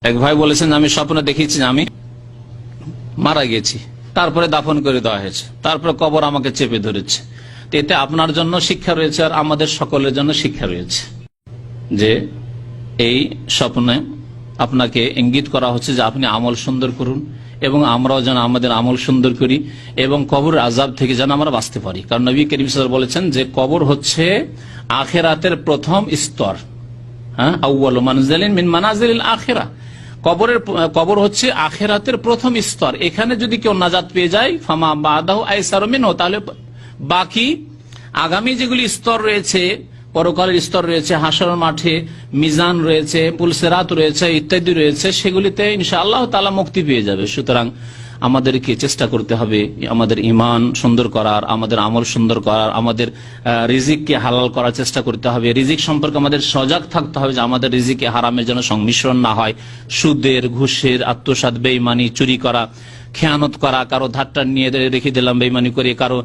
এক ভাই বলেছেন আমি স্বপ্নে দেখেছি আমি মারা গেছি, তারপরে দাফন করে দেওয়া হয়েছে, তারপরে কবর আমাকে চেপে ধরেছে। এতে আপনার জন্য শিক্ষা রয়েছে আর আমাদের সকলের জন্য শিক্ষা রয়েছে যে এই স্বপ্নে আপনাকে ইঙ্গিত করা হচ্ছে যে আপনি আমল সুন্দর করুন এবং আমরাও যেন আমাদের আমল সুন্দর করি এবং কবরের আযাব থেকে যেন আমরা বাঁচতে পারি। কারণ নবী করিম সাল্লাল্লাহু আলাইহি ওয়াসাল্লাম বলেছেন যে কবর হচ্ছে আখিরাতের প্রথম স্তর, আউয়ালু মানজিলিন মিন মানাজিলিল আখিরাহ। কবর হচ্ছে আখিরাতের প্রথম স্তর। এখানে যদি কেউ নাজাত পেয়ে যায় ফামা বাদাহু আইসারু মিনহু, তাহলে বাকি আগামী যেগুলি স্তর রয়েছে, পরকালের স্তর রয়েছে, হাসরের মাঠে মিজান রয়েছে, পুলসিরাত রয়েছে, ইত্যাদি রয়েছে, সেগুলিতে ইনশাআল্লাহ তাআলা মুক্তি পেয়ে যাবে। সুতরাং আমাদেরকে চেষ্টা করতে হবে আমাদের ঈমান সুন্দর করার, আমাদের আমল সুন্দর করার, আমাদের রিজিককে হালাল করার চেষ্টা করতে হবে। রিজিক সম্পর্কে আমাদের সজাগ থাকতে হবে যে আমাদের রিজিকে হারামের যেন সংমিশ্রণ না হয়। সুদের, ঘুষের, আত্মসাৎ, বেঈমানি, চুরি করা, খেয়ানত করা, কারো ধারটা নিয়ে রেখে দিলাম বেঈমানি করে, কারো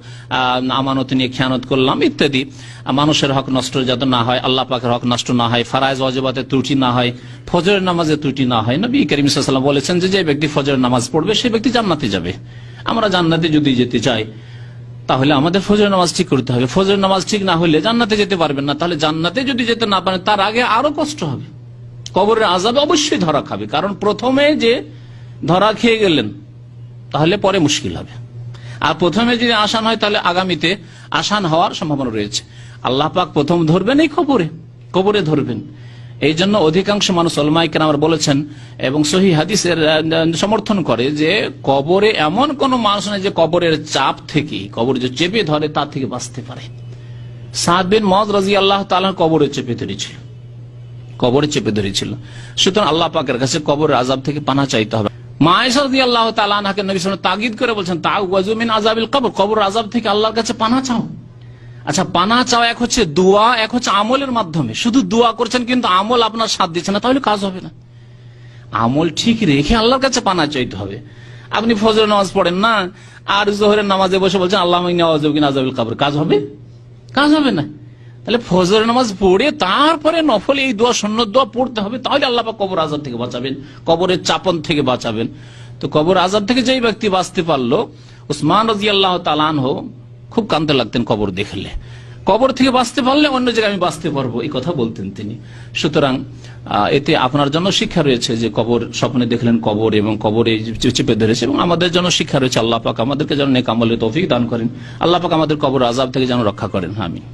আমানত নিয়ে খেয়ানত করলাম ইত্যাদি। মানুষের হক নষ্ট যাতে না হয়, আল্লাহ পাকের হক নষ্ট না হয়, ফারায়েজ ওয়াজিবাতে ত্রুটি না হয়, ফজরের নামাজে ত্রুটি না হয়। নবী করিম সাল্লাল্লাহু আলাইহি ওয়াসাল্লাম বলেছেন যে ব্যক্তি ফজরের নামাজ পড়বে সেই ব্যক্তি জান্নাতে যাবে। আমরা জান্নাতে যদি যেতে চাই তাহলে আমাদের ফজরের নামাজ ঠিক করতে হবে। ফজরের নামাজ ঠিক না হলে জান্নাতে যেতে পারবেন না। তাহলে জান্নাতে যদি যেতে না পারেন তার আগে আরো কষ্ট হবে, কবরের আযাবে অবশ্যই ধরা খাবে। কারণ প্রথমে যে ধরা খেয়ে গেলেন তাহলে পরে মুশকিল হবে, আর প্রথমে যদি আসান হয় তাহলে আগামীতে আসান হওয়ার সম্ভাবনা রয়েছে। আল্লাহ পাক প্রথম ধরবেন এই কবরে ধরবেন। এই জন্য অধিকাংশ মানুষ উলামায়ে কেরাম বলেছেন এবং সহিহ হাদিসের সমর্থন করে যে কবরে এমন কোন মানুষ নেই যে কবরের চাপ থেকে, কবর যে চেপে ধরে তা থেকে বাঁচতে পারে। সাদ বিন মুআয রাদিয়াল্লাহু তাআলা কবরে চেপে ধরেছিল। সুতরাং আল্লাহ পাকের কাছে কবরের আযাব থেকে পানাহ চাইতে হবে। মা আয়েশা রাদিয়াল্লাহু তাআলা আনহাকে নবী সাল্লাল্লাহু আলাইহি ওয়াসাল্লাম তাগীদ করে বলছেন তাআউযু মিন আযাবিল কবর, কবর আযাব থেকে আল্লাহর কাছে পানাহ চাও। আচ্ছা, পানাহ চাওয়া এক হচ্ছে দোয়া, এক হচ্ছে আমলের মাধ্যমে। শুধু দোয়া করছেন কিন্তু আমল আপনার সাথ দিচ্ছে না, তাহলে কাজ হবে না। আমল ঠিক রেখে আল্লাহর কাছে পানাহ চাইতে হবে। আপনি ফজরের নামাজ পড়েন না আর যোহরের নামাজে বসে বলছেন আল্লাহুম্মা ইন্নী আউযু বিকা মিন আযাবিল কবর, কাজ হবে না। তাহলে ফজরের নামাজ পড়ে তারপরে নফল এই দোয়া, সুন্নত দোয়া পড়তে হবে, তাহলে আল্লাহ পাক কবর আযাব থেকে বাঁচাবেন, কবরের চাপন থেকে বাঁচাবেন। তো কবর আযাব থেকে যেই ব্যক্তি বাঁচতে পারলো, উসমান রাদিয়াল্লাহু তাআলা আনহু খুব কাঁদতে লাগতেন কবর দেখলে। কবর থেকে বাঁচতে পারলে অন্য জায়গায় আমি বাঁচতে পারবো, এই কথা বলতেন তিনি। সুতরাং এতে আপনার জন্য শিক্ষা রয়েছে যে কবর স্বপ্নে দেখলেন কবর এবং কবরে চেপে ধরেছে, এবং আমাদের জন্য শিক্ষা রয়েছে আল্লাহ পাক আমাদেরকে যেন নেক আমলের তৌফিক দান করেন, আল্লাহ পাক আমাদের কবর আযাব থেকে যেন রক্ষা করেন। আমিন।